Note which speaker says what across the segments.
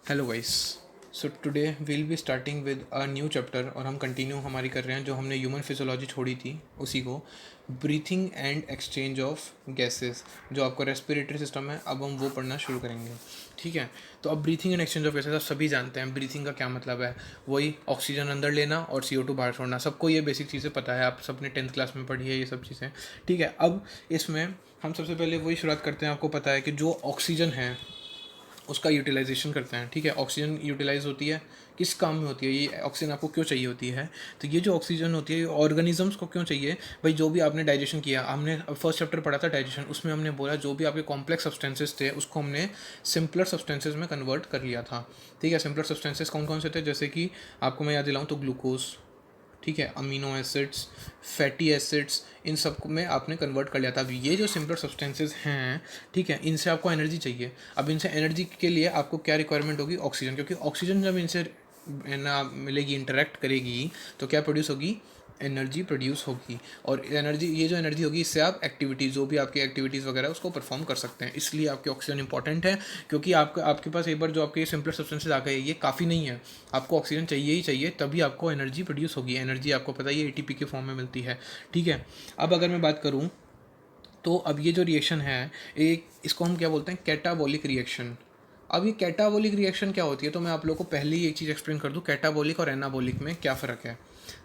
Speaker 1: Hello guys. So today we'll be starting with a new chapter और हम continue हमारी कर रहे हैं जो हमने ह्यूमन फिजियोलॉजी छोड़ी थी उसी को, breathing and exchange of gases. जो आपका रेस्पिरेटरी सिस्टम है अब हम वो पढ़ना शुरू करेंगे। ठीक है, तो अब breathing and exchange of gases आप सभी जानते हैं ब्रीथिंग का क्या मतलब है। वही ऑक्सीजन अंदर लेना और CO2 बाहर छोड़ना, सबको ये बेसिक चीज़ें पता है, आप सबने 10th क्लास में पढ़ी है ये सब चीज़ें। ठीक है, अब इसमें हम सबसे पहले वही शुरुआत करते हैं। आपको पता है कि जो ऑक्सीजन है उसका यूटिलाइजेशन करते हैं। ठीक है, ऑक्सीजन यूटिलाइज होती है, किस काम में होती है, ये ऑक्सीजन आपको क्यों चाहिए होती है। तो ये जो ऑक्सीजन होती है ऑर्गेनिजम्स को क्यों चाहिए भाई। जो भी आपने डाइजेशन किया, हमने फर्स्ट चैप्टर पढ़ा था डाइजेशन, उसमें हमने बोला जो भी आपके कॉम्प्लेक्स सब्सटेंसेस थे उसको हमने सिंपलर सब्सटेंसेस में कन्वर्ट कर लिया था। ठीक है, सिंपलर सब्सटेंसेस कौन कौन से थे, जैसे कि आपको मैं याद दिलाऊँ तो ग्लूकोज, ठीक है, अमीनो एसिड्स, फैटी एसिड्स, इन सब में आपने कन्वर्ट कर लिया था। अब ये जो सिंपलर सब्सटेंसेस हैं, ठीक है, इनसे आपको एनर्जी चाहिए। अब इनसे एनर्जी के लिए आपको क्या रिक्वायरमेंट होगी, ऑक्सीजन, क्योंकि ऑक्सीजन जब इनसे ना मिलेगी, इंटरेक्ट करेगी, तो क्या प्रोड्यूस होगी, एनर्जी प्रोड्यूस होगी। और एनर्जी, ये जो एनर्जी होगी इससे आप एक्टिविटीज़, जो भी आपकी एक्टिविटीज़ वगैरह उसको परफॉर्म कर सकते हैं। इसलिए आपकी ऑक्सीजन इंपॉर्टेंट है, क्योंकि आपके पास एक बार जो आपके सिंपलर सब्सटेंसेज आ गए ये काफ़ी नहीं है, आपको ऑक्सीजन चाहिए ही चाहिए, तभी आपको एनर्जी प्रोड्यूस होगी। एनर्जी आपको पता ही है ATP के फॉर्म में मिलती है। ठीक है, अब अगर मैं बात करूँ तो अब ये जो रिएक्शन है, एक इसको हम क्या बोलते हैं, कैटाबॉलिक रिएक्शन। अब ये कैटाबॉलिक रिएक्शन क्या होती है, तो मैं आप लोगों को पहले ही एक चीज़ एक्सप्लेन कर दूँ, कैटाबॉलिक और एनाबॉलिक में क्या फ़र्क है।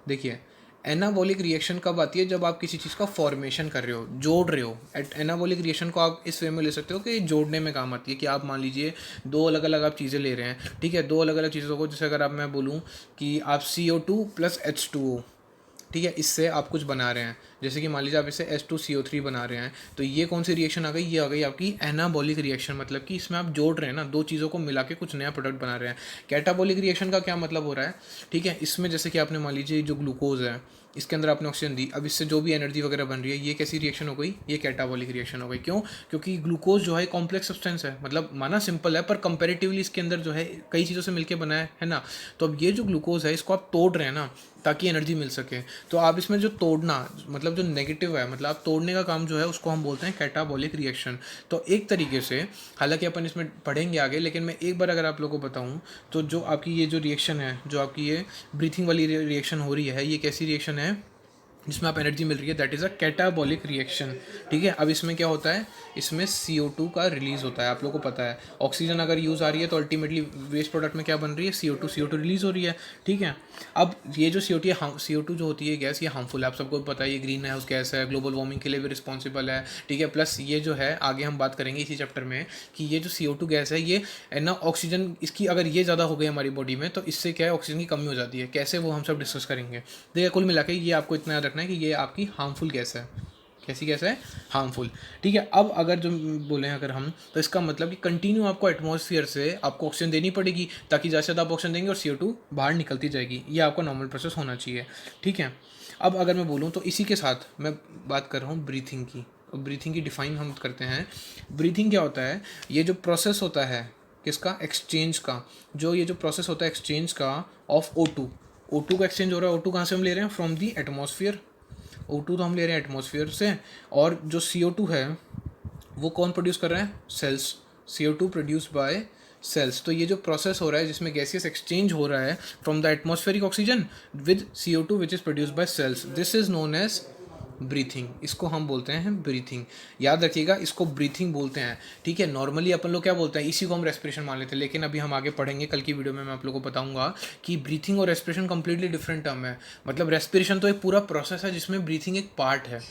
Speaker 1: देखिए, एनाबॉलिक रिएक्शन कब आती है, जब आप किसी चीज़ का फॉर्मेशन कर रहे हो, जोड़ रहे हो। एनाबॉलिक रिएक्शन को आप इस वे में ले सकते हो कि जोड़ने में काम आती है। कि आप मान लीजिए दो अलग अलग आप चीज़ें ले रहे हैं, ठीक है, दो अलग अलग चीज़ों को, जैसे अगर आप मैं बोलूँ कि आप CO2 + H2O, ठीक है, इससे आप कुछ बना रहे हैं, जैसे कि मान लीजिए आप इससे H2CO3 बना रहे हैं, तो ये कौन सी रिएक्शन आ गई, ये आ गई आपकी एनाबॉलिक रिएक्शन। मतलब कि इसमें आप जोड़ रहे हैं ना, दो चीज़ों को मिला के कुछ नया प्रोडक्ट बना रहे हैं। कैटाबॉलिक रिएक्शन का क्या मतलब हो रहा है, ठीक है, इसमें जैसे कि आपने मान लीजिए जो ग्लूकोज है, इसके अंदर आपने ऑक्सीजन दी, अब इससे जो भी एनर्जी वगैरह बन रही है, ये कैसी रिएक्शन हो गई, ये कैटाबॉलिक रिएक्शन हो गई। क्यों, क्योंकि ग्लूकोज जो है कॉम्प्लेक्स सब्सटेंस है, मतलब माना सिंपल है पर कंपेरेटिवली इसके अंदर जो है कई चीज़ों से मिलकर बना है ना। तो अब ये जो ग्लूकोज है इसको आप तोड़ रहे हैं ना, ताकि एनर्जी मिल सके। तो आप इसमें जो तोड़ना, मतलब जो नेगेटिव है, मतलब आप तोड़ने का काम जो है उसको हम बोलते हैं कैटाबॉलिक रिएक्शन। तो एक तरीके से, हालांकि अपन इसमें पढ़ेंगे आगे, लेकिन मैं एक बार अगर आप लोगों को बताऊं, तो जो आपकी ये जो रिएक्शन है, जो आपकी ये ब्रीथिंग वाली रिएक्शन हो रही है, ये कैसी रिएक्शन है जिसमें आप एनर्जी मिल रही है, that is a catabolic reaction. ठीक है, अब इसमें क्या होता है, इसमें CO2 का रिलीज़ होता है। आप लोगों को पता है ऑक्सीजन अगर यूज़ आ रही है तो अल्टीमेटली वेस्ट प्रोडक्ट में क्या बन रही है, CO2 रिलीज़ हो रही है। ठीक है, अब ये जो CO2 है, CO2 जो होती है गैस, ये हार्मफुल है, आप सबको पता है, ये ग्रीन हाउस गैस है, ग्लोबल वार्मिंग के लिए भी रिस्पॉन्सिबल है। ठीक है, प्लस ये जो है आगे हम बात करेंगे इसी चैप्टर में कि ये जो CO2 गैस है, ये है ना, ऑक्सीजन इसकी अगर ये ज़्यादा हो गई हमारी बॉडी में तो इससे क्या है, ऑक्सीजन की कमी हो जाती है। कैसे, वो हम सब डिस्कस करेंगे। देखिए, कुल मिला के ये आपको इतना याद रखना है कि ये आपकी हार्मफुल गैस है। कैसी गैस है, हार्मफुल। ठीक है, अब अगर जो बोलें अगर हम, तो इसका मतलब कि कंटिन्यू आपको एटमॉस्फेयर से आपको ऑक्सीजन देनी पड़ेगी, ताकि ज़्यादा से ज़्यादा आप ऑक्सीजन देंगे और CO2 बाहर निकलती जाएगी। ये आपका नॉर्मल प्रोसेस होना चाहिए। ठीक है, अब अगर मैं बोलूँ तो इसी के साथ मैं बात कर रहा हूँ ब्रीथिंग की। ब्रीथिंग की डिफाइन हम करते हैं। ब्रीथिंग क्या होता है, ये जो प्रोसेस होता है किसका, एक्सचेंज का। जो ये जो प्रोसेस होता है एक्सचेंज का ऑफ O2 का एक्सचेंज हो रहा है। O2 कहाँ से हम ले रहे हैं, फ्रॉम दी एटमॉस्फेयर। O2 तो हम ले रहे हैं एटमॉस्फेयर से, और जो CO2 है वो कौन प्रोड्यूस कर रहे हैं, sales. CO2 produce by sales. तो ये जो प्रोसेस हो रहा है जिसमें गैसियस एक्सचेंज हो रहा है from the atmospheric oxygen with CO2 which is produce by cells, this is known as breathing. इसको हम बोलते हैं ब्रीथिंग। याद रखिएगा, इसको ब्रीथिंग बोलते हैं। ठीक है, नॉर्मली अपन लोग क्या बोलते हैं, इसी को हम रेस्पिरेशन मान लेते हैं, लेकिन अभी हम आगे पढ़ेंगे, कल की वीडियो में मैं आप लोगों को बताऊंगा कि ब्रीथिंग और रेस्पिरेशन कंप्लीटली डिफरेंट टर्म है। मतलब रेस्पिरेशन तो एक पूरा प्रोसेस है जिसमें ब्रीथिंग एक पार्ट है,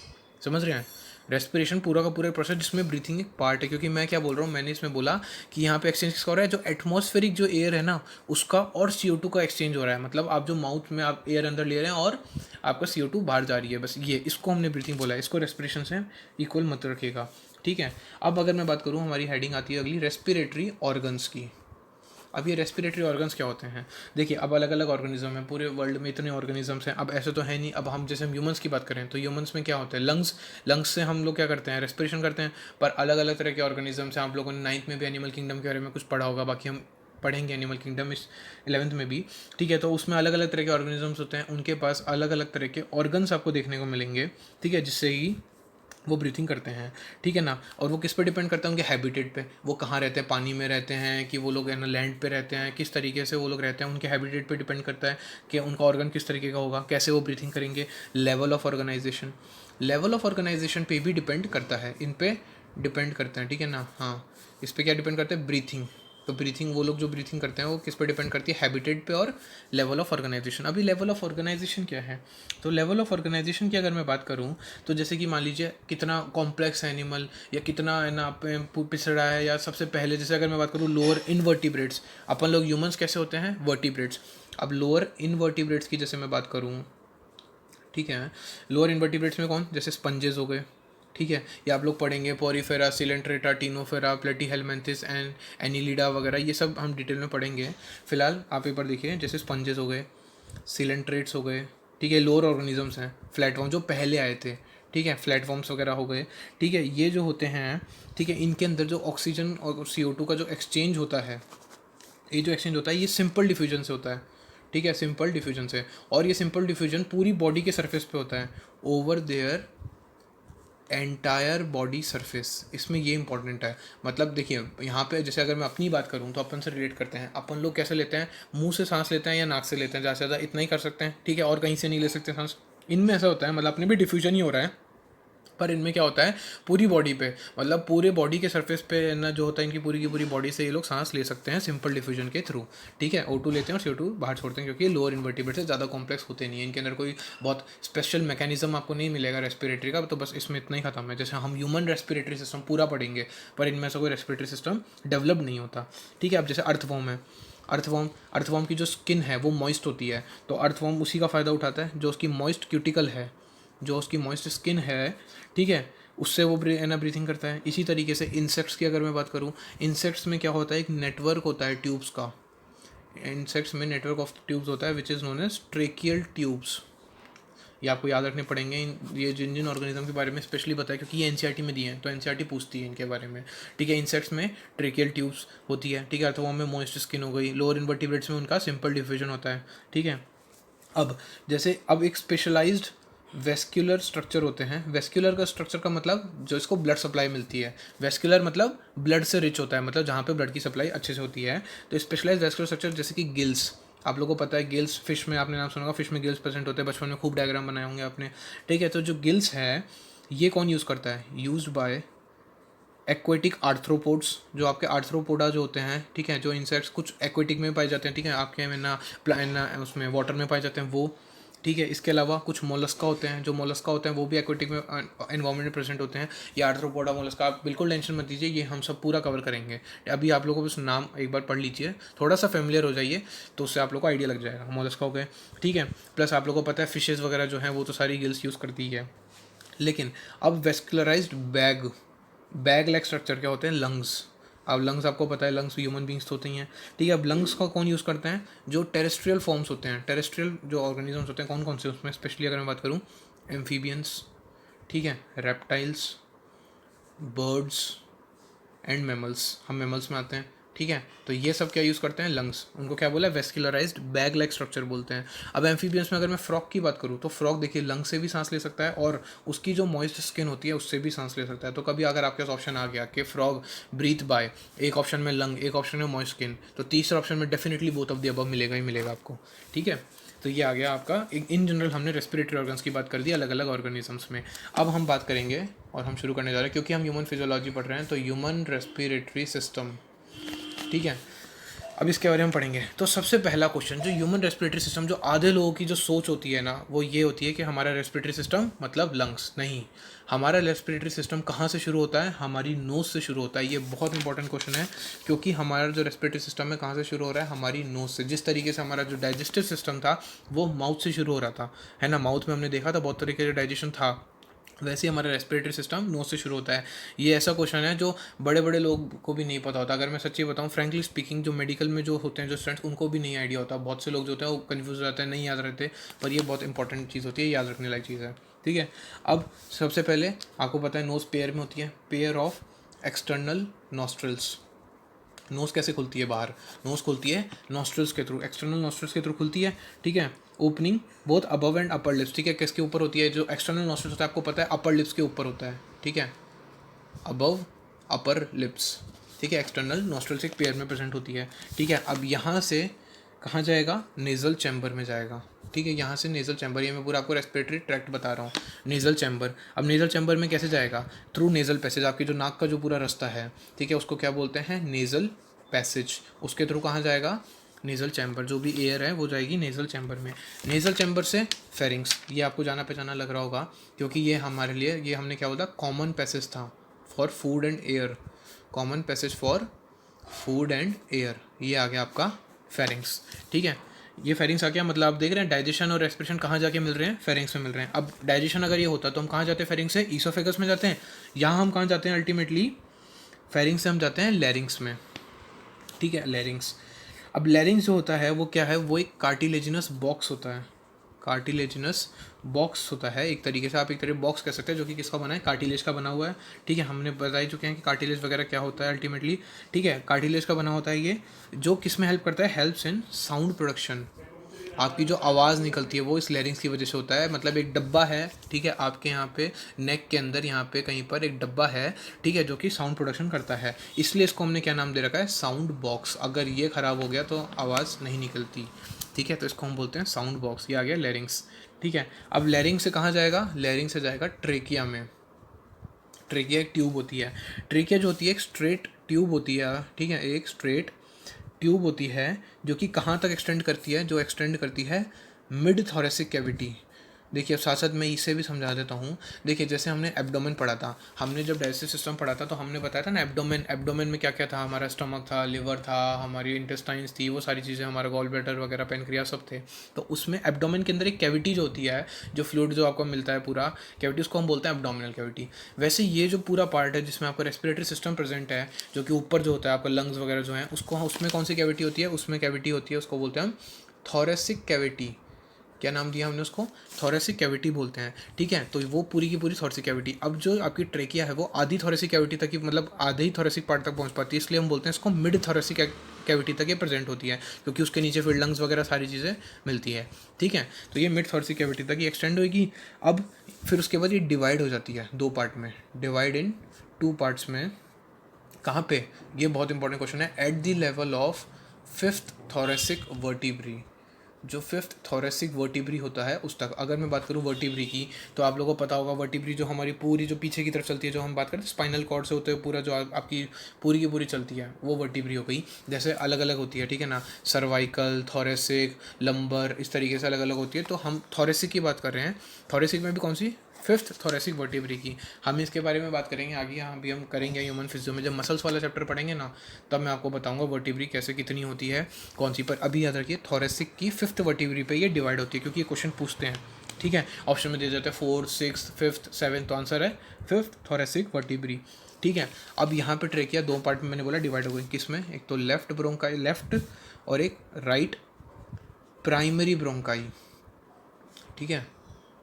Speaker 1: समझ रहे हैं। रेस्पिरेशन पूरा का पूरा प्रोसेस जिसमें ब्रीथिंग एक पार्ट है। क्योंकि मैं क्या बोल रहा हूँ, मैंने इसमें बोला कि यहाँ पे एक्सचेंज किसका हो रहा है, जो एटमॉस्फेरिक जो एयर है ना उसका और CO2 का एक्सचेंज हो रहा है। मतलब आप जो माउथ में आप एयर अंदर ले रहे हैं और आपका CO2 बाहर जा रही है, बस ये, इसको हमने ब्रीथिंग बोला है। इसको रेस्पिरेशन से इक्वल मत रखिएगा। ठीक है, अब अगर मैं बात करूँ, हमारी हेडिंग आती है अगली रेस्पिरेटरी ऑर्गन्स की। अब ये रेस्पिरेटरी ऑर्गन्स क्या होते हैं, देखिए, अब अलग अलग ऑर्गेनिज्म हैं, पूरे वर्ल्ड में इतने ऑर्गेनिजम्स हैं। अब ऐसे तो है नहीं, अब हम जैसे हम ह्यूमंस की बात करें तो ह्यूमंस में क्या होता है, लंग्स। लंग्स से हम लोग क्या करते हैं, रेस्पिरेशन करते हैं। पर अलग अलग तरह के ऑर्गेनिजम्स हैं। आप लोगों ने 9th में भी एनिमल किंगडम के बारे में कुछ पढ़ा होगा, बाकी हम पढ़ेंगे एनिमल किंगडम इस 11th में भी। ठीक है, तो उसमें अलग अलग तरह के ऑर्गेनिजम्स होते हैं, उनके पास अलग अलग तरह के ऑर्गन्स आपको देखने को मिलेंगे। ठीक है, जिससे कि वो ब्रीथिंग करते हैं, ठीक है ना। और वो किस पे डिपेंड करता है, उनके हैबिटेट पे, वो कहाँ रहते हैं, पानी में रहते हैं कि वो लोग है ना लैंड पे रहते हैं, किस तरीके से वो लोग रहते हैं, उनके हैबिटेट पे डिपेंड करता है कि उनका ऑर्गन किस तरीके का होगा, कैसे वो ब्रीथिंग करेंगे। लेवल ऑफ ऑर्गेनाइजेशन पे भी डिपेंड करता है, इन पे डिपेंड करते हैं, ठीक है ना। हाँ, इस पे क्या डिपेंड करता है, ब्रीथिंग। तो ब्रीथिंग, वो लोग जो ब्रीथिंग करते हैं वो किस पे डिपेंड करती है, हैबिटेट पे और लेवल ऑफ ऑर्गेनाइजेशन। अभी लेवल ऑफ ऑर्गेनाइजेशन क्या है, तो लेवल ऑफ ऑर्गेनाइजेशन की अगर मैं बात करूँ तो जैसे कि मान लीजिए कितना कॉम्प्लेक्स एनिमल या कितना है ना पिछड़ा है, या सबसे पहले जैसे अगर मैं बात करूँ लोअर इनवर्टिब्रेट्स, अपन लोग ह्यूमंस कैसे होते हैं, वर्टिब्रेट्स। अब लोअर इनवर्टिब्रेट्स की जैसे मैं बात करूँ, ठीक है, लोअर इनवर्टिब्रेट्स में कौन, जैसे स्पंजेस हो गए, ठीक है, या आप लोग पढ़ेंगे पोरीफेरा, सिलेंट्रेटा, टीनोफेरा, प्लेटीहेलमिंथिस एंड एनिलिडा वगैरह, ये सब हम डिटेल में पढ़ेंगे। फिलहाल आप एक बार देखिए, जैसे स्पंजेस हो गए, सिलेंट्रेट्स हो गए, ठीक है, लोअर ऑर्गेनिजम्स हैं, फ्लैटफॉर्म जो पहले आए थे, ठीक है, फ्लैटफॉर्म्स वगैरह हो गए, ठीक है, ये जो होते हैं, ठीक है, इनके अंदर जो ऑक्सीजन और CO2 का जो एक्सचेंज होता है, ये जो एक्सचेंज होता है ये सिंपल डिफ्यूजन से होता है, ठीक है, सिंपल डिफ्यूजन से। और ये सिंपल डिफ्यूजन पूरी बॉडी के सरफेस पे होता है, over their entire body surface. इसमें ये इंपॉर्टेंट है, मतलब देखिए यहाँ पे जैसे अगर मैं अपनी बात करूँ तो अपन से रिलेट करते हैं, अपन लोग कैसे लेते हैं, मुंह से सांस लेते हैं या नाक से लेते हैं, ज़्यादा से ज़्यादा इतना ही कर सकते हैं, ठीक है, और कहीं से नहीं ले सकते सांस। इनमें ऐसा होता है, मतलब अपने भी डिफ्यूजन ही हो रहा है, पर इनमें क्या होता है, पूरी बॉडी पे, मतलब पूरे बॉडी के सरफेस पे ना जो होता है, इनकी पूरी की पूरी बॉडी से ये लोग सांस ले सकते हैं सिंपल डिफ्यूजन के थ्रू, ठीक है। O2 लेते हैं और CO2 बाहर छोड़ते हैं, क्योंकि ये लोअर इन्वर्टिब्रेट से ज़्यादा कॉम्प्लेक्स होते नहीं है, इनके अंदर कोई बहुत स्पेशल मैकेनिज्म आपको नहीं मिलेगा रेस्पिरेटरी का, तो बस इसमें इतना ही खत्म है। जैसे हम ह्यूमन रेस्पिरेटरी सिस्टम पूरा पढ़ेंगे, पर इनमें से कोई रेस्पिरेटरी सिस्टम डेवलप नहीं होता, ठीक है। अब जैसे अर्थवॉर्म है, अर्थवॉर्म की जो स्किन है वो मॉइस्ट होती है, तो अर्थवॉर्म उसी का फ़ायदा उठाता है, जो उसकी मॉइस्ट क्यूटिकल है, जो उसकी मॉइस्ट स्किन है, ठीक है, उससे वो ब्रीथिंग करता है। इसी तरीके से इंसेक्ट्स की अगर मैं बात करूँ, इंसेक्ट्स में क्या होता है, एक नेटवर्क होता है ट्यूब्स का, इंसेक्ट्स में नेटवर्क ऑफ ट्यूब्स होता है which is known as tracheal tubes. ये आपको याद रखने पड़ेंगे, ये जिन जिन ऑर्गेनिज्म के बारे में स्पेशली बताया, क्योंकि ये NCERT में दिए हैं, तो NCERT पूछती है इनके बारे में, ठीक है। इंसेक्ट्स में ट्रेकियल ट्यूब्स होती है, ठीक है, अर्थवॉर्म में मॉइस्ट स्किन हो गई, लोअर इनवर्टिब्रेट्स में उनका सिंपल डिफ्यूजन होता है, ठीक है। अब जैसे अब एक स्पेशलाइज्ड वेस्क्यूलर स्ट्रक्चर होते हैं, वेस्क्यूलर का स्ट्रक्चर का मतलब जो इसको ब्लड सप्लाई मिलती है, वेस्क्यूलर मतलब ब्लड से रिच होता है, मतलब जहाँ पे ब्लड की सप्लाई अच्छे से होती है। तो स्पेशलाइज्ड वेस्क्यूलर स्ट्रक्चर जैसे कि गिल्स, आप लोगों को पता है गिल्स, फिश में आपने नाम सुना होगा, फिश में गिल्स प्रेजेंट होते हैं, बचपन में खूब डायग्राम बनाए होंगे आपने, ठीक है। तो जो गिल्स है ये कौन यूज़ करता है, यूज्ड बाय एक्वेटिक आर्थ्रोपोड्स, जो आपके आर्थ्रोपोडा जो होते हैं, ठीक है, जो इंसेक्ट्स कुछ एक्वेटिक में पाए जाते हैं, ठीक है, आपके में ना उसमें वाटर में पाए जाते हैं वो, ठीक है। इसके अलावा कुछ मोलस्का होते हैं, जो मोलस्का होते हैं वो भी एक्वेटिक में एनवायरमेंट में प्रेजेंट होते हैं, ये आर्थ्रोपोडा मोलस्का, आप बिल्कुल टेंशन मत लीजिए, ये हम सब पूरा कवर करेंगे। अभी आप लोगों को बस नाम एक बार पढ़ लीजिए, थोड़ा सा फेमिलियर हो जाइए, तो उससे आप लोग को आइडिया लग जाएगा। मोलस्का हो गए, ठीक है, प्लस आप लोगों को पता है फिशेज़ वगैरह जो हैं वो तो सारी गिल्स यूज़ करती है। लेकिन अब वेस्कुलराइज्ड बैग लाइक स्ट्रक्चर क्या होते हैं, लंग्स। अब लंग्स आपको पता है, लंग्स ह्यूमन बींग्स होती हैं, ठीक है। अब लंग्स का कौन यूज़ करते हैं, जो टेरेस्ट्रियल फॉर्म्स होते हैं, टेरेस्ट्रियल जो ऑर्गेनिजम्स होते हैं, कौन कौन से, उसमें स्पेशली अगर मैं बात करूँ, एम्फीबियंस, ठीक है, रेप्टाइल्स, बर्ड्स एंड मैमल्स, हम मैमल्स में आते हैं, ठीक है। तो ये सब क्या यूज़ करते हैं, लंग्स, उनको क्या बोला है, वेस्कुलराइज्ड बैग लाइक स्ट्रक्चर बोलते हैं। अब एम्फीबियंस में अगर मैं फ्रॉग की बात करूँ, तो फ्रॉग देखिए लंग से भी सांस ले सकता है, और उसकी जो मॉइस्ट स्किन होती है उससे भी सांस ले सकता है। तो कभी अगर आपके पास ऑप्शन आ गया कि फ्रॉग ब्रीथ बाय, एक ऑप्शन में लंग, एक ऑप्शन में मॉइस्ट स्किन, तो तीसरा ऑप्शन में definitely both of the above मिलेगा ही मिलेगा आपको, ठीक है। तो ये आ गया आपका इन जनरल, हमने रेस्पिरेटरी ऑर्गन्स की बात कर दी अलग अलग ऑर्गेनिजम्स में। अब हम बात करेंगे और हम शुरू करने जा रहे हैं, क्योंकि हम ह्यूमन फिजियोलॉजी पढ़ रहे हैं, तो ह्यूमन रेस्पिरेटरी सिस्टम, ठीक है, अब इसके बारे में पढ़ेंगे। तो सबसे पहला क्वेश्चन, जो ह्यूमन रेस्पिरेटरी सिस्टम, जो आधे लोगों की जो सोच होती है ना, वो ये होती है कि हमारा रेस्पिरेटरी सिस्टम मतलब लंग्स, नहीं, हमारा रेस्पिरेटरी सिस्टम कहाँ से शुरू होता है, हमारी नोज़ से शुरू होता है। ये बहुत इंपॉर्टेंट क्वेश्चन है, क्योंकि हमारा जो रेस्पिरेटरी सिस्टम है कहाँ से शुरू हो रहा है, हमारी नोज़ से। जिस तरीके से हमारा जो डाइजेस्टिव सिस्टम था वो माउथ से शुरू हो रहा था, है ना, माउथ में हमने देखा था बहुत तरीके से डाइजेशन था, वैसे ही हमारा रेस्पिरेटरी सिस्टम नोज से शुरू होता है। ये ऐसा क्वेश्चन है जो बड़े बड़े लोग को भी नहीं पता होता। अगर मैं सच्ची बताऊं, फ्रेंकली स्पीकिंग, जो मेडिकल में जो होते हैं जो स्टूडेंट्स, उनको भी नहीं आइडिया होता। बहुत से लोग जो होते हैं वो कन्फ्यूज हो जाते हैं, नहीं याद रहते, पर ये बहुत इंपॉर्टेंट चीज़ होती है, याद रखने लायक चीज़ है, ठीक है। अब सबसे पहले आपको पता है नोज़ पेयर में होती है, pair of external nostrils. Nose कैसे खुलती है बाहर, नोज़ खुलती है नॉस्ट्रल्स के थ्रू, एक्सटर्नल नॉस्ट्रल्स के थ्रू खुलती है, ठीक है। Opening both above and upper lips, ठीक है, किसके ऊपर होती है, जो एक्सटर्नल नॉस्ट्रल्स होता है आपको पता है अपर लिप्स के ऊपर होता है, ठीक है, अबव अपर लिप्स, ठीक है, एक्सटर्नल नॉस्ट्रल से एक पेयर में प्रेजेंट होती है, ठीक है। अब यहाँ से कहाँ जाएगा, नेज़ल चैम्बर में जाएगा, ठीक है, यहाँ से नेज़ल चैम्बर, ये मैं पूरा आपको रेस्पिरेटरी ट्रैक्ट बता रहा हूँ, नेज़ल चैम्बर। अब नेज़ल चैम्बर में कैसे जाएगा, थ्रू नेज़ल पैसेज, आपकी जो नाक का जो पूरा रास्ता है, ठीक है, उसको क्या बोलते हैं, नेज़ल पैसेज, उसके थ्रू कहाँ जाएगा, नेज़ल चैम्बर, जो भी एयर है वो जाएगी नेज़ल चैम्बर में। नेज़ल चैम्बर से फेरिंग्स, ये आपको जाना पहचाना लग रहा होगा, क्योंकि ये हमारे लिए, ये हमने क्या बोला, कॉमन पैसेज था for food and air, common passage for food and air, ये आ गया आपका फेरिंग्स, ठीक है। ये फेरिंग्स आ गया, मतलब आप देख रहे हैं डाइजेशन और रेस्पिरेशन कहाँ जाके मिल रहे हैं, फेरिंग्स में मिल रहे हैं। अब डाइजेशन अगर ये होता तो हम कहाँ जाते हैं, फेरिंग्स से ईसोफेगस में जाते हैं, यहाँ हम कहाँ जाते हैं अल्टीमेटली, फेरिंग्स से हम जाते हैं लैरिंग्स में, ठीक है, लैरिंग्स। अब लैरिंग्स जो होता है वो क्या है, वो एक कार्टिलेजिनस बॉक्स होता है, कार्टिलेजिनस बॉक्स होता है, एक तरीके से आप एक तरह बॉक्स कह सकते हैं, जो कि किसका बना है, कार्टिलेज का बना हुआ है, ठीक है। हमने बता ही चुके हैं कि कार्टिलेज वगैरह क्या होता है अल्टीमेटली, ठीक है, कार्टिलेज का बना होता है ये, जो किस में हेल्प करता है, हेल्प्स इन साउंड प्रोडक्शन, आपकी जो आवाज़ निकलती है वो इस लैरिंग्स की वजह से होता है। मतलब एक डब्बा है, ठीक है, आपके यहाँ पे नेक के अंदर यहाँ पे कहीं पर एक डब्बा है, ठीक है, जो कि साउंड प्रोडक्शन करता है, इसलिए इसको हमने क्या नाम दे रखा है, साउंड बॉक्स। अगर ये ख़राब हो गया तो आवाज़ नहीं निकलती, ठीक है, तो इसको हम बोलते हैं साउंड बॉक्स। ये आ गया लैरिंग्स, ठीक है। अब लैरिंग से कहाँ जाएगा, लैरिंग से जाएगा ट्रेकिया में। ट्रेकिया एक ट्यूब होती है, ट्रेकिया जो होती है एक स्ट्रेट ट्यूब होती है, ठीक है, एक स्ट्रेट ट्यूब होती है, जो कि कहाँ तक एक्सटेंड करती है, जो एक्सटेंड करती है मिड थोरेसिक कैविटी। देखिए अब साथ साथ मैं इसे भी समझा देता हूँ। देखिए जैसे हमने एब्डोमेन पढ़ा था, हमने जब डाइजेस्टिव सिस्टम पढ़ा था तो हमने बताया था ना, एब्डोमेन, एब्डोमेन में क्या क्या था, हमारा स्टमक था, लिवर था, हमारी इंटेस्टाइन्स थी, वो सारी चीज़ें, हमारा गॉल ब्लैडर वगैरह, पेनक्रियास सब थे। तो उसमें एब्डोमेन के अंदर एक कैविटी जो होती है, जो फ्लूइड जो आपको मिलता है पूरा कैविटी, उसको हम बोलते हैं एब्डोमिनल कैविटी। वैसे ये जो पूरा पार्ट है जिसमें आपका रेस्पिरेटरी सिस्टम प्रेजेंट है, जो कि ऊपर जो होता है आपका लंग्स वगैरह जो है, उसको, उसमें कौन सी कैविटी होती है, उसमें कैविटी होती है, उसको बोलते हैं हम थोरेसिक कैविटी। क्या नाम दिया हमने उसको, थोरेसिक कैविटी बोलते हैं, ठीक है। तो वो पूरी की पूरी थोरेसिक कैविटी। अब जो आपकी ट्रेकिया है वो आधी थोरेसिक कैविटी तक ही, मतलब आधे ही थोरेसिक पार्ट तक पहुंच पाती है, इसलिए हम बोलते हैं इसको मिड थोरेसिक कैविटी तक ये प्रेजेंट होती है, क्योंकि उसके नीचे फिर लंग्स वगैरह सारी चीज़ें मिलती है, ठीक है। तो ये मिड थोरेसिक कैविटी तक ही एक्सटेंड होगी। अब फिर उसके बाद ये डिवाइड हो जाती है दो पार्ट में, डिवाइड इन टू पार्ट्स में। कहाँ पे, ये बहुत इंपॉर्टेंट क्वेश्चन है, at the level of fifth thoracic vertebrae. जो फिफ्थ थोरेसिक वर्टिब्री होता है उस तक। अगर मैं बात करूँ वर्टिब्री की, तो आप लोगों को पता होगा वर्टिब्री जो हमारी पूरी जो पीछे की तरफ चलती है, जो हम बात करते हैं स्पाइनल कॉर्ड से होते हुए पूरा जो आपकी पूरी की पूरी चलती है, वो वर्टिब्री हो गई। जैसे अलग अलग होती है, ठीक है ना, सर्वाइकल, थोरेसिक, लंबर, इस तरीके से अलग अलग होती है। तो हम थोरेसिक की बात कर रहे हैं, थोरेसिक में भी कौन सी, फिफ्थ थोरेसिक वर्टिब्री की। हम इसके बारे में बात करेंगे आगे, यहाँ भी हम करेंगे ह्यूमन फिजियो में, जब मसल्स वाला चैप्टर पढ़ेंगे ना, तब मैं आपको बताऊंगा वर्टिब्री कैसे कितनी होती है, कौन सी। पर अभी याद रखिए थोरेसिक की फिफ्थ वर्टिब्री पे ये डिवाइड होती है, क्योंकि ये क्वेश्चन पूछते हैं, ठीक है। ऑप्शन में दे देते हैं 4, 6, 5, 7, तो आंसर है फिफ्थ थोरेसिक वर्टिब्री, ठीक है। अब यहाँ पे ट्रेकिया दो पार्ट में मैंने बोला डिवाइड हो गई, किस में, एक तो लेफ्ट ब्रोंकाई, लेफ्ट, और एक राइट प्राइमरी ब्रोंकाई, ठीक है,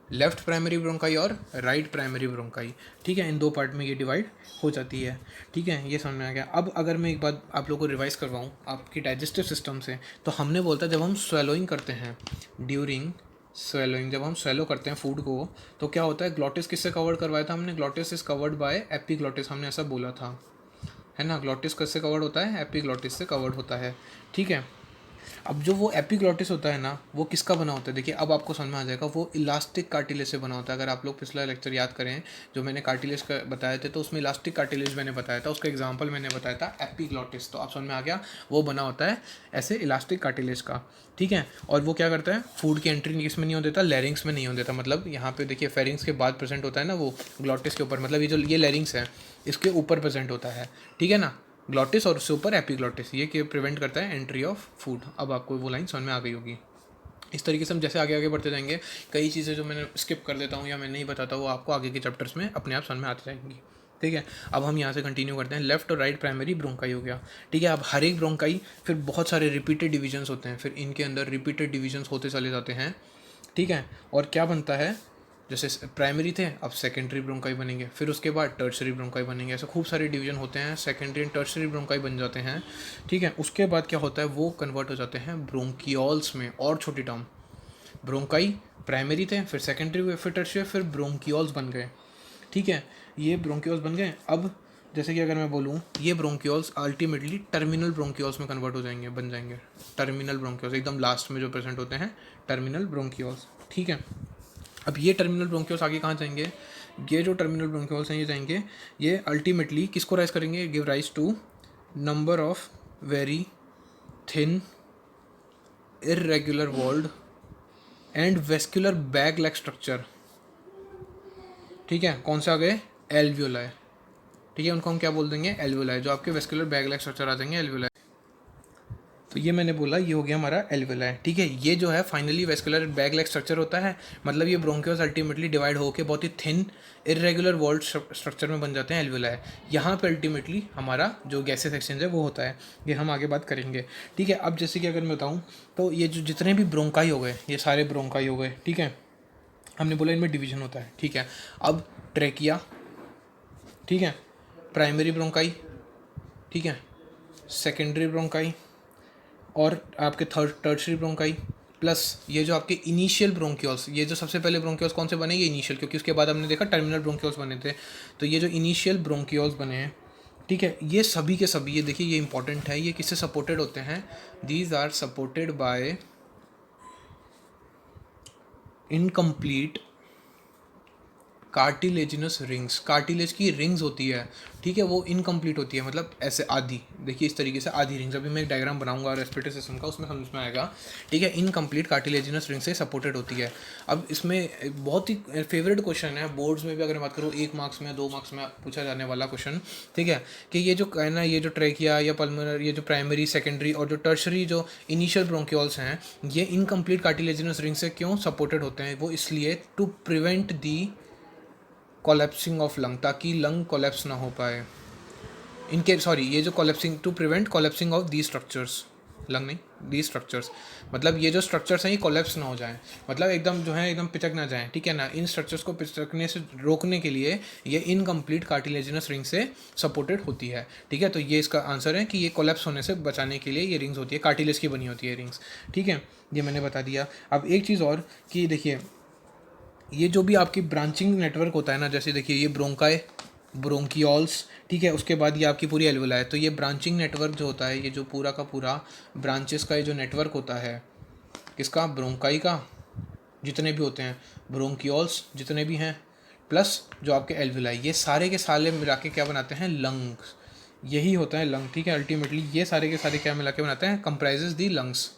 Speaker 1: लेफ्ट प्राइमरी ब्रोंकाई और राइट प्राइमरी ब्रोंकाई, ठीक है। इन दो पार्ट में ये डिवाइड हो जाती है, ठीक है, ये समझ में आ गया। अब अगर मैं एक बात आप लोगों को रिवाइज करवाऊँ आपकी डाइजेस्टिव सिस्टम से, तो हमने बोलता जब हम स्वेलोइंग करते हैं, ड्यूरिंग स्वेलोइंग, जब हम स्वेलो करते हैं फूड को, तो क्या होता है, ग्लॉटिस किससे कवर्ड करवाया था हमने, glottis is covered by epiglottis, हमने ऐसा बोला था, है ना। ग्लॉटिस किससे कवर्ड होता है, एपिग्लॉटिस से कवर्ड होता है, ठीक है। अब जो वो एपिग्लॉटिस होता है ना, वो किसका बना होता है, देखिए अब आपको समझ में आ जाएगा, वो इलास्टिक कार्टिलेज से बना होता है। अगर आप लोग पिछला लेक्चर याद करें, जो मैंने कार्टिलेज का बताए थे, तो उसमें इलास्टिक कार्टिलेज मैंने बताया था, उसका एग्जांपल मैंने बताया था एपिग्लॉटिस, तो आप समझ में आ गया, वो बना होता है ऐसे इलास्टिक कार्टिलेज का, ठीक है। और वो क्या करता है, फूड की एंट्री इसमें नहीं हो देता, लैरिंग्स में नहीं हो देता, मतलब यहाँ पे देखिए फेरिंग्स के बाद प्रेजेंट होता है ना वो, ग्लॉटिस के ऊपर, मतलब ये जो ये लैरिंग्स है इसके ऊपर प्रेजेंट होता है, ठीक है ना, ग्लॉटिस और उससे ऊपर एपिग्लॉटिस, ये कि प्रिवेंट करता है एंट्री ऑफ फूड। अब आपको वो लाइन समझ में आ गई होगी। इस तरीके से हम जैसे आगे आगे बढ़ते जाएंगे, कई चीज़ें जो मैंने स्किप कर देता हूँ या मैं नहीं बताता, वो आपको आगे के चैप्टर्स में अपने आप समझ में आती जाएंगी, ठीक है। अब हम यहाँ से कंटिन्यू करते हैं, लेफ्ट और राइट प्राइमरी ब्रोंकाई हो गया, ठीक है। अब हर एक ब्रोंकाई फिर बहुत सारे रिपीटेड डिविजन्स होते हैं, फिर इनके अंदर रिपीटेड डिविजन्स होते चले जाते हैं, ठीक है। और क्या बनता है, जैसे प्राइमरी थे अब सेकेंडरी ब्रोंकाई बनेंगे, फिर उसके बाद टर्शरी ब्रोंकाई बनेंगे, ऐसे खूब सारे डिवीजन होते हैं, सेकेंडरी एंड टर्शरी ब्रोंकाई बन जाते हैं, ठीक है। उसके बाद क्या होता है, वो कन्वर्ट हो जाते हैं ब्रोंकियोल्स में। और छोटी टर्म, ब्रोंकाई प्राइमरी थे, फिर सेकेंडरी हुए, फिर टर्शरी, फिर ब्रोंकियोल्स बन गए, ठीक है, ये ब्रोंक्यूल्स बन गए। अब जैसे कि अगर मैं बोलूँ, ये ब्रोंक्यूल्स अल्टीमेटली टर्मिनल ब्रोंक्यूल्स में कन्वर्ट हो जाएंगे, बन जाएंगे टर्मिनल ब्रोंक्यूल्स, एकदम लास्ट में जो प्रेजेंट होते हैं टर्मिनल ब्रोंक्यूल्स। ठीक है, अब ये टर्मिनल ब्रोंक्यूल्स आगे कहाँ जाएंगे, ये जो टर्मिनल ब्रोंक्यूल्स हैं ये जाएंगे, ये अल्टीमेटली किसको राइज करेंगे, give rise to number of very thin irregular walled and vascular bag like structure. ठीक है, कौन से आ गए, एल्वियोलाई। ठीक है, उनको हम क्या बोल देंगे, एल्वियोलाई, जो आपके वेस्कुलर बैग लाइक स्ट्रक्चर आ जाएंगे, एल्वियोलाई। तो ये मैंने बोला, ये हो गया हमारा एल्वियोलाई। ठीक है, ये जो है finally vascular bag like structure होता है, मतलब ये ब्रोंक्यूल्स अल्टीमेटली डिवाइड होकर बहुत ही थिन इरेगुलर वॉल्ड स्ट्रक्चर में बन जाते हैं, एल्वियोलाई। यहाँ पे अल्टीमेटली हमारा जो गैसेस एक्सचेंज है वो होता है, ये हम आगे बात करेंगे। ठीक है, अब जैसे कि अगर मैं बताऊँ तो ये जो जितने भी ब्रोंकाई हो गए, ये सारे ब्रोंकाई हो गए। ठीक है, हमने बोला इनमें डिवीजन होता है। ठीक है, अब ट्रेकिया, ठीक है, प्राइमरी ब्रोंकाई, ठीक है, सेकेंडरी ब्रोंकाई और आपके टर्शरी ब्रोंकाई, प्लस ये जो आपके इनिशियल ब्रोंक्यूल्स, ये जो सबसे पहले ब्रोंक्यूल्स कौन से बने, ये इनिशियल, क्योंकि उसके बाद हमने देखा टर्मिनल ब्रोंक्यूल्स बने थे। तो ये जो इनिशियल ब्रोंक्यूल्स बने हैं, ठीक है, ये सभी के सभी, ये देखिए ये इंपॉर्टेंट है, ये किससे सपोर्टेड होते हैं, these are supported by incomplete cartilaginous rings. Cartilage की रिंग्स होती है, ठीक है, वो इनकम्प्लीट होती है, मतलब ऐसे आधी, देखिए इस तरीके से आधी रिंग्स, अभी मैं एक डायग्राम बनाऊंगा रेस्पिरेटरी सिस्टम का, उसमें समझ में आएगा। ठीक है, इनकम्प्लीट कार्टिलेजिनस रिंग से सपोर्टेड होती है। अब इसमें बहुत ही फेवरेट क्वेश्चन है बोर्ड्स में भी, अगर बात करूँ 1 मार्क्स में 2 मार्क्स में पूछा जाने वाला क्वेश्चन, ठीक है, कि ये जो कहना, ये जो ट्रेकिया या पल्मोनर, ये जो प्राइमरी, सेकेंडरी और जो टर्शरी जो इनिशियल ब्रोंक्यूल्स हैं, ये इनकम्प्लीट कार्टिलेजिनस रिंग से क्यों सपोर्टेड होते हैं, वो इसलिए to prevent the collapsing of lung, ताकि लंग कोलेप्स ना हो पाए, इनके सॉरी, ये जो collapsing, to prevent collapsing of the structures, lung नहीं, दी स्ट्रक्चर्स, मतलब ये जो स्ट्रक्चर्स हैं ये कोलेप्स ना हो जाएं, मतलब एकदम जो है एकदम पिचक ना जाएं। ठीक है ना, इन स्ट्रक्चर्स को पिचकने से रोकने के लिए ये इनकम्प्लीट कार्टिलेजिनस रिंग से सपोर्टेड होती है। ठीक है, तो ये इसका आंसर है कि ये कोलेप्स होने से बचाने के लिए ये रिंग्स होती है, कार्टिलेज की बनी होती है रिंग्स। ठीक है, ये मैंने बता दिया। अब एक चीज़ और कि देखिए, ये जो भी आपकी ब्रांचिंग नेटवर्क होता है ना, जैसे देखिए ये ब्रोंकाई, ब्रोंकियोल्स, ठीक है, उसके बाद ये आपकी पूरी एल्वियोलाई, तो ये ब्रांचिंग नेटवर्क जो होता है, ये जो पूरा का पूरा ब्रांचेस का ये जो नेटवर्क होता है, किसका, ब्रोंकाई का, जितने भी होते हैं, ब्रोंकियोल्स जितने भी हैं, प्लस जो आपके एल्वियोलाई, ये सारे के सारे मिला के क्या बनाते हैं, लंग्स, यही होता है लंग। ठीक है, अल्टीमेटली ये सारे के सारे क्या मिला के बनाते हैं, कंप्राइजेज दी लंग्स।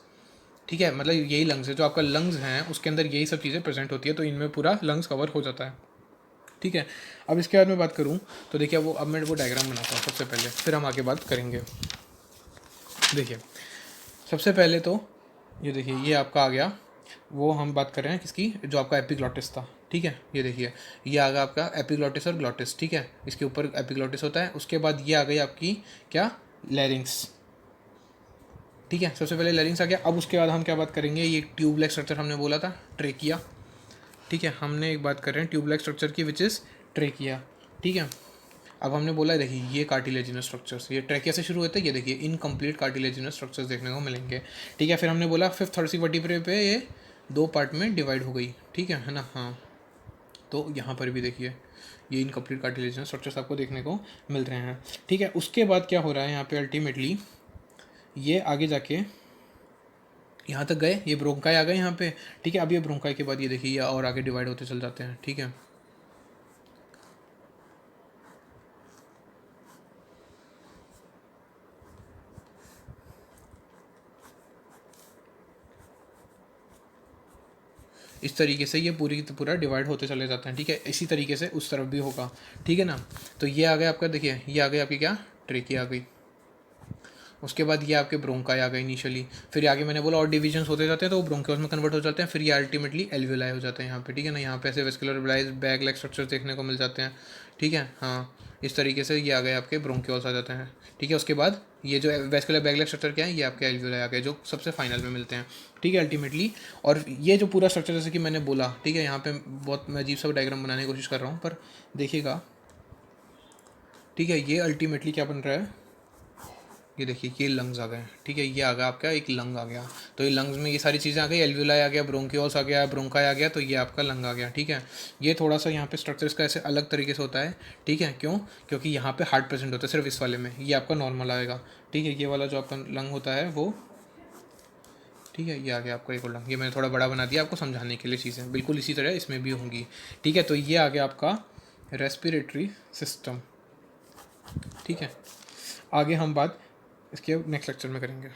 Speaker 1: ठीक है, मतलब यही लंग्स है, जो आपका लंग्स हैं उसके अंदर यही सब चीज़ें प्रेजेंट होती है, तो इनमें पूरा लंग्स कवर हो जाता है। ठीक है, अब इसके बाद मैं बात करूँ तो देखिए, वो अब मैं वो डायग्राम बनाता हूँ सबसे पहले, फिर हम आगे बात करेंगे। देखिए, सबसे पहले तो ये देखिए, ये आपका आ गया, वो हम बात कर रहे हैं किसकी, जो आपका एपिग्लॉटिस था। ठीक है, ये देखिए, ये आ गया आपका एपिग्लॉटिस और ग्लॉटिस। ठीक है, इसके ऊपर एपिग्लॉटिस होता है, उसके बाद ये आ गई आपकी क्या, लैरिंग्स। ठीक है, सबसे पहले लैरिंग्स आ गया। अब उसके बाद हम क्या बात करेंगे, ये ट्यूबलाइक स्ट्रक्चर हमने बोला था, ट्रेकिया। ठीक है, हमने एक बात कर रहे हैं ट्यूबलाइक स्ट्रक्चर की, विच इज़ ट्रेकिया। ठीक है, अब हमने बोला देखिए ये कार्टिलेजिनस स्ट्रक्चर्स, ये ट्रेकिया से शुरू होते हैं, ये देखिए इनकम्प्लीट कार्टिलेजिनस स्ट्रक्चर्स देखने को मिलेंगे। ठीक है, फिर हमने बोला फिफ्थ थर्ड सी वर्टिब्रे पे ये 2 पार्ट में डिवाइड हो गई। ठीक है ना, हाँ, तो यहाँ पर भी देखिए ये इनकम्प्लीट कार्टिलेजिनस स्ट्रक्चर्स आपको देखने को मिल रहे हैं। ठीक है, उसके बाद क्या हो रहा है यहाँ पे, अल्टीमेटली ये आगे जाके यहाँ तक गए, ये ब्रोंकाई आ गए यहाँ पे। ठीक है, अब ये ब्रोंकाई के बाद ये देखिए ये और आगे डिवाइड होते चल जाते हैं। ठीक है, इस तरीके से ये पूरा डिवाइड होते चले जाते हैं। ठीक है, इसी तरीके से उस तरफ भी होगा। ठीक है ना, तो ये आ गया आपका, देखिए ये आ गई आपकी क्या, ट्रेकिया आ गई। उसके बाद ये आपके ब्रोंकाई आ गए इनिशियली, फिर आगे मैंने बोला और डिविजन्स होते जाते हैं, तो वो ब्रोंकियोल्स में कन्वर्ट हो जाते हैं, फिर ये अल्टीमेटली एल्वियोलाई हो जाते हैं यहाँ पे। ठीक है ना, यहाँ पे ऐसे वेस्कुलर बैग लाइक स्ट्रक्चर्स देखने को मिल जाते हैं। ठीक है, हाँ, इस तरीके से ये आ गए आपके ब्रोंकियोल्स आ जाते हैं। ठीक है, उसके बाद ये जो वेस्कुलर बैग लाइक स्ट्रक्चर क्या है, ये आपके एल्वियोलाई आ गए, जो सबसे फाइनल में मिलते हैं। ठीक है, अल्टीमेटली, और ये जो पूरा स्ट्रक्चर जैसे कि मैंने बोला, ठीक है, यहाँ पे बहुत मैं अजीब सा डायग्राम बनाने की कोशिश कर रहा हूँ, पर देखिएगा। ठीक है, ये अल्टीमेटली क्या बन रहा है, ये देखिए ये लंग्स आ गए, ठीक है, ये आ गया आपका एक लंग आ गया। तो ये लंग्स में ये सारी चीज़ें आ गई, एल्वियोलाई आ गया, ब्रोंकियोल्स आ गया, ब्रोंकाई आ गया, तो ये आपका लंग आ गया, ठीक है। ये थोड़ा सा यहाँ पे स्ट्रक्चर इसका ऐसे अलग तरीके से होता है, ठीक है, क्यों? क्योंकि यहाँ पे हार्ट प्रेजेंट होता है सिर्फ इस वाले में, ये आपका नॉर्मल आएगा, ठीक है। ये वाला जो आपका लंग होता है वो, ठीक है, ये आ गया आपका एक और लंग। ये मैंने थोड़ा बड़ा बना दिया आपको समझाने के लिए, चीज़ें बिल्कुल इसी तरह इसमें भी होंगी, ठीक है। तो ये आ गया आपका रेस्पिरेटरी सिस्टम, ठीक है। आगे हम बात इसके नेक्स्ट लेक्चर में करेंगे।